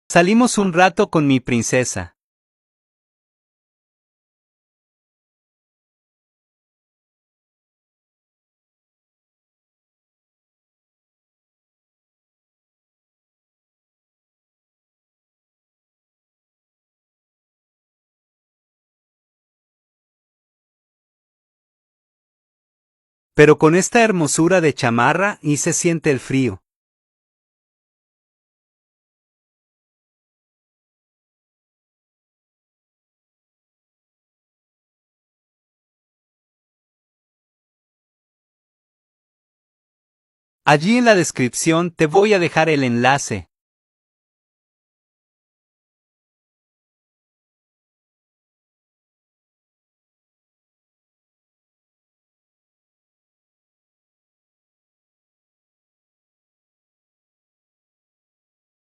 Salimos un rato con mi princesa. Pero con esta hermosura de chamarra y se siente el frío. Allí en la descripción te voy a dejar el enlace.